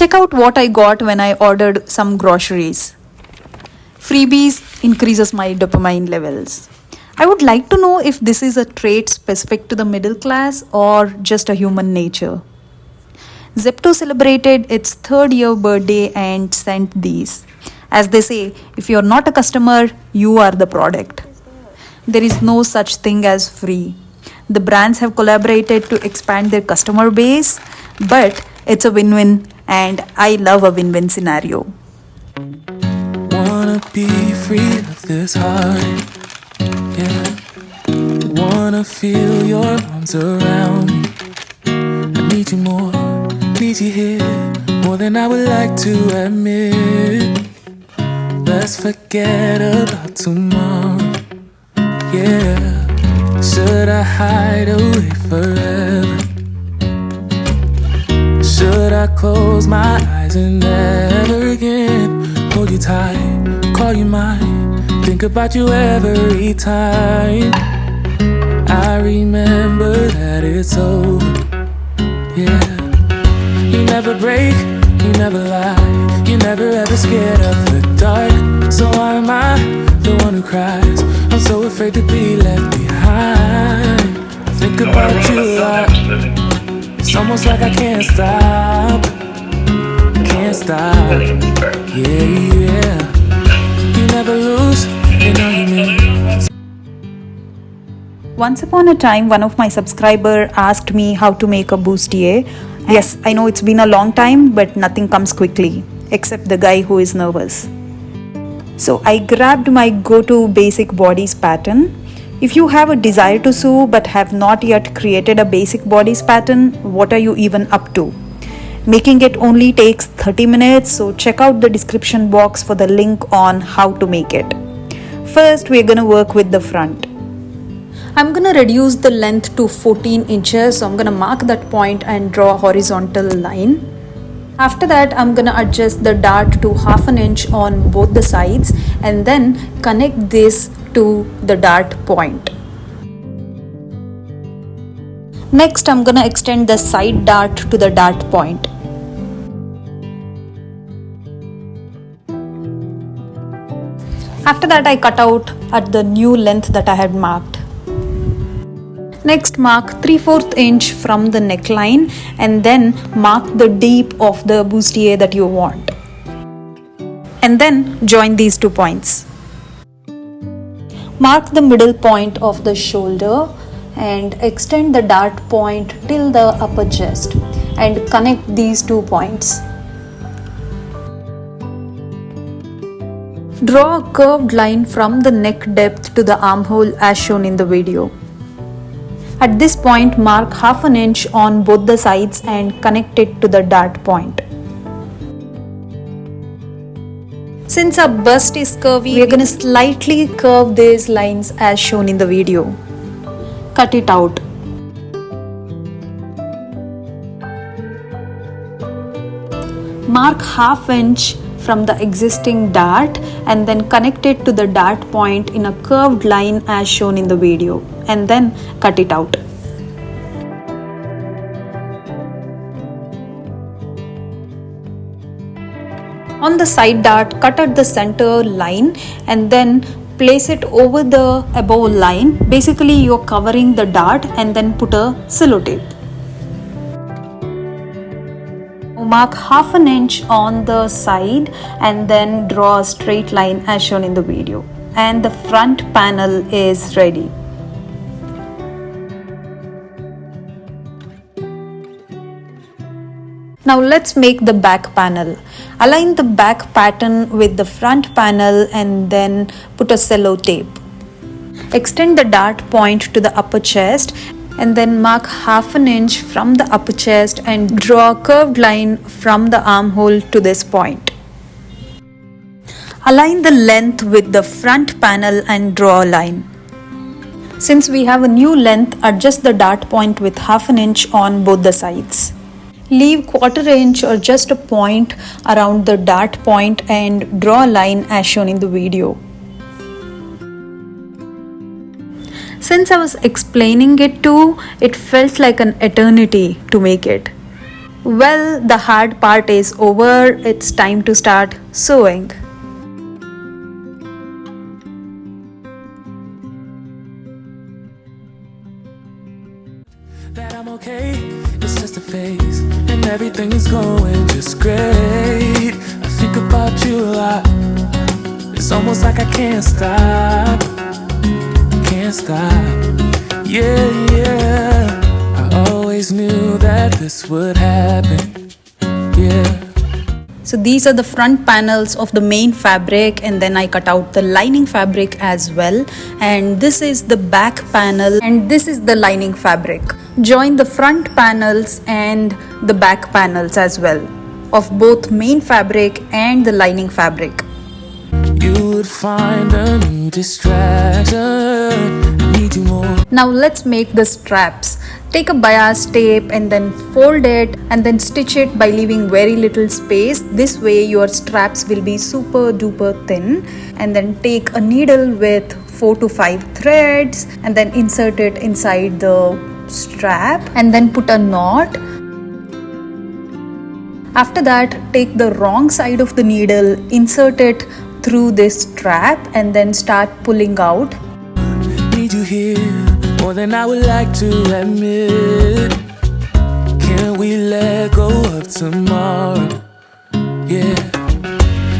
Check out what I got when I ordered some groceries. Freebies increases my dopamine levels. I would like to know if this is a trait specific to the middle class or just a human nature. Zepto celebrated its 3rd year birthday and sent these. As they say, if you're not a customer, you are the product. There is no such thing as free. The brands have collaborated to expand their customer base, but it's a win-win, and I love a win-win scenario. Wanna be free of this heart, yeah. Wanna feel your arms around me. I need you more, need you here, more than I would like to admit. Let's forget about tomorrow, yeah. Should I hide away forever? Should I close my eyes and never again hold you tight, call you mine, think about you every time? I remember that it's over, yeah. You never break, you never lie, you never ever scared of the dark. So why am I the one who cries? I'm so afraid to be left behind. I think about you a lot. It's almost like I can't stop. Can't stop. Yeah. You never lose in arguments. Once upon a time, one of my subscribers asked me how to make a bustier. Yes, I know it's been a long time, but nothing comes quickly, except the guy who is nervous. So I grabbed my go-to basic bodice pattern. If you have a desire to sew but have not yet created a basic bodice pattern, what are you even up to? Making it only takes 30 minutes, so check out the description box for the link on how to make it. First, we're gonna work with the front. I'm gonna reduce the length to 14 inches, so I'm gonna mark that point and draw a horizontal line. After that, I'm gonna adjust the dart to 1/2 inch on both the sides and then connect this to the dart point. Next, I'm gonna extend the side dart to the dart point. After that, I cut out at the new length that I had marked. Next, mark 3/4 inch from the neckline and then mark the deep of the bustier that you want. And then join these 2 points. Mark the middle point of the shoulder and extend the dart point till the upper chest and connect these 2 points. Draw a curved line from the neck depth to the armhole as shown in the video. At this point, mark 1/2 inch on both the sides and connect it to the dart point. Since our bust is curvy, we're going to slightly curve these lines as shown in the video. Cut it out. Mark 1/2 inch from the existing dart and then connect it to the dart point in a curved line as shown in the video, and then cut it out. On the side dart, cut at the center line and then place it over the above line. Basically, you're covering the dart and then put a sellotape. Mark 1/2 inch on the side and then draw a straight line as shown in the video, and the front panel is ready. Now let's make the back panel. Align the back pattern with the front panel and then put a sellotape. Extend the dart point to the upper chest and then mark 1/2 inch from the upper chest and draw a curved line from the armhole to this point. Align the length with the front panel and draw a line. Since we have a new length, adjust the dart point with 1/2 inch on both the sides. Leave 1/4 inch or just a point around the dart point and draw a line as shown in the video. Since I was explaining it too, it felt like an eternity to make it. Well, the hard part is over. It's time to start sewing. That I'm okay, it's just a phase, and everything is going just great. I think about you a lot. It's almost like I can't stop. Can't stop. Yeah, yeah. I always knew that this would happen. Yeah. So these are the front panels of the main fabric, and then I cut out the lining fabric as well. And this is the back panel, and this is the lining fabric. Join the front panels and the back panels as well of both main fabric and the lining fabric. You would find a new distraction. I need you more. Now let's make the straps. Take a bias tape and then fold it and then stitch it by leaving very little space. This way your straps will be super duper thin. And then take a needle with 4 to 5 threads and then insert it inside the strap and then put a knot. After that, take the wrong side of the needle, insert it through this strap and then start pulling out. Need you here more than I would like to admit. Can we let go of tomorrow? Yeah.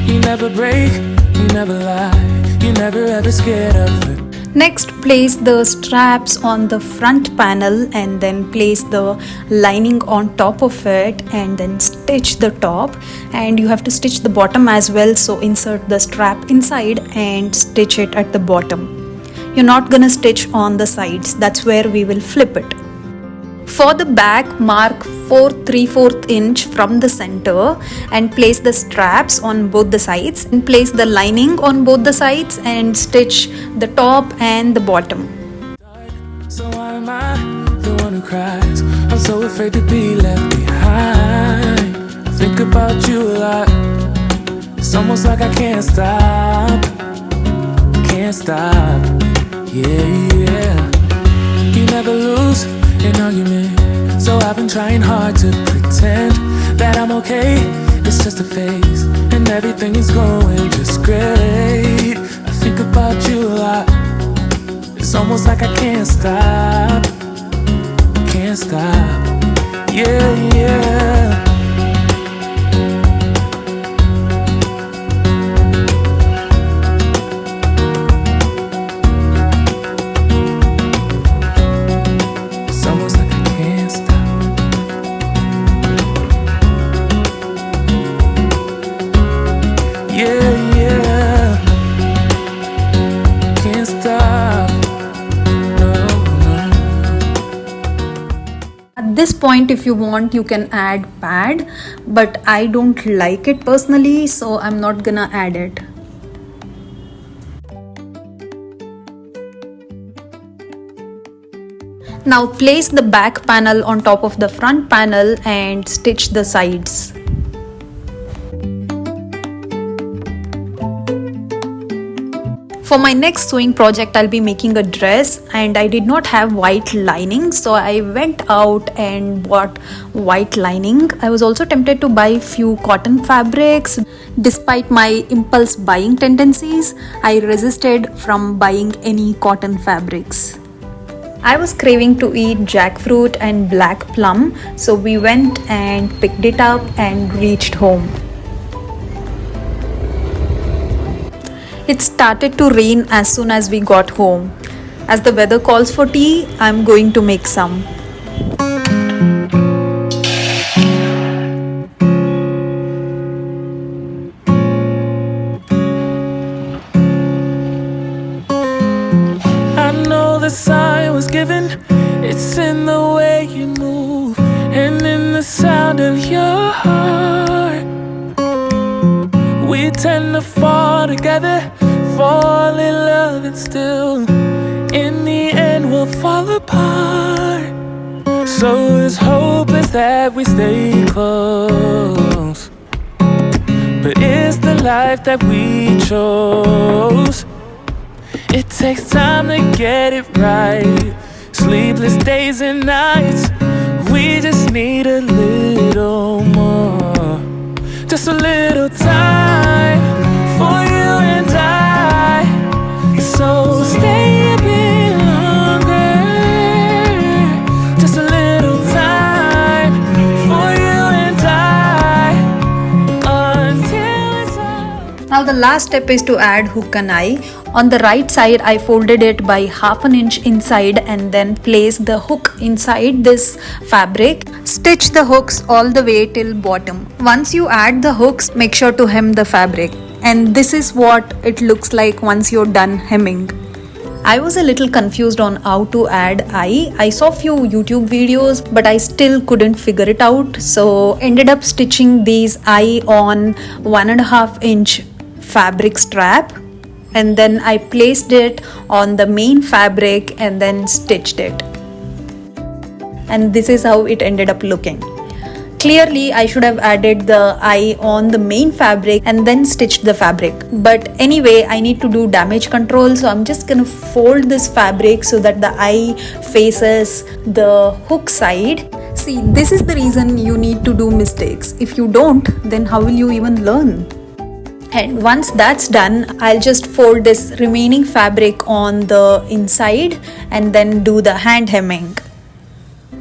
You never break, you never lie, you never ever scared of it. Next, place the straps on the front panel and then place the lining on top of it and then stitch the top, and you have to stitch the bottom as well, so insert the strap inside and stitch it at the bottom. You're not gonna stitch on the sides, that's where we will flip it. For the back, mark 4 3/4 inch from the center and place the straps on both the sides and place the lining on both the sides and stitch the top and the bottom. So why am I the one who cries? I'm so afraid to be left behind. I think about you a lot. It's almost like I can't stop. Can't stop. Yeah, yeah. You never lose an argument, so I've been trying hard to pretend that I'm okay. It's just a phase, and everything is going just great. I think about you a lot. It's almost like I can't stop. Can't stop. Yeah, yeah. At this point, if you want, you can add pad, but I don't like it personally, so I'm not gonna add it. Now place the back panel on top of the front panel and stitch the sides. For my next sewing project, I'll be making a dress, and I did not have white lining, so I went out and bought white lining. I was also tempted to buy few cotton fabrics. Despite my impulse buying tendencies, I resisted from buying any cotton fabrics. I was craving to eat jackfruit and black plum, so we went and picked it up and reached home. It started to rain as soon as we got home. As the weather calls for tea, I'm going to make some. I know the sign was given. It's in the way you move and in the sound of your heart. We tend to fall together, fall in love, and still in the end we'll fall apart. So as hope is that we stay close, but it's the life that we chose. It takes time to get it right, sleepless days and nights. We just need a little last step is to add hook and eye. On the right side, I folded it by 1/2 inch inside and then place the hook inside this fabric. Stitch the hooks all the way till bottom. Once you add the hooks, make sure to hem the fabric. And this is what it looks like once you're done hemming. I was a little confused on how to add eye. I saw few YouTube videos, but I still couldn't figure it out. So ended up stitching these eye on 1.5 inch fabric strap, and then I placed it on the main fabric and then stitched it. And this is how it ended up looking. Clearly, I should have added the eye on the main fabric and then stitched the fabric. But anyway, I need to do damage control, so I'm just gonna fold this fabric so that the eye faces the hook side. See, this is the reason you need to do mistakes. If you don't, then how will you even learn? And once that's done, I'll just fold this remaining fabric on the inside and then do the hand hemming.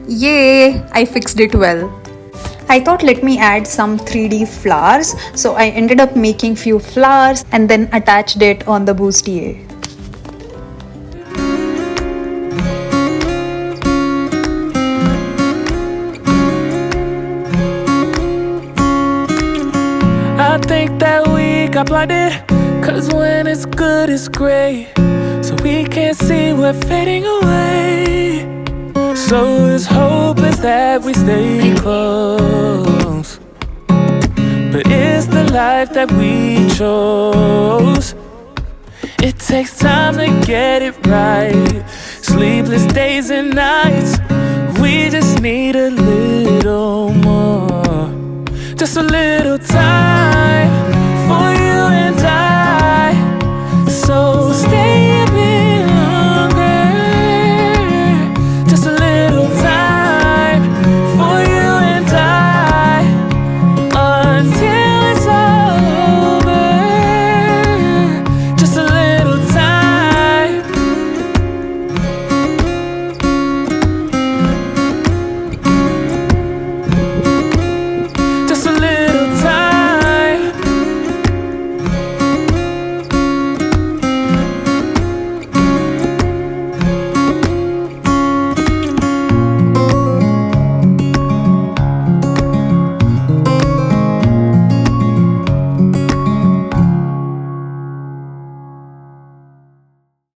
Yay! I fixed it well. I thought let me add some 3D flowers, so I ended up making few flowers and then attached it on the bustier. I think that we got blinded, 'cause when it's good it's great, so we can't see we're fading away. So this hope is that we stay close, but it's the life that we chose. It takes time to get it right, sleepless days and nights. We just need a little more, just a little time for you.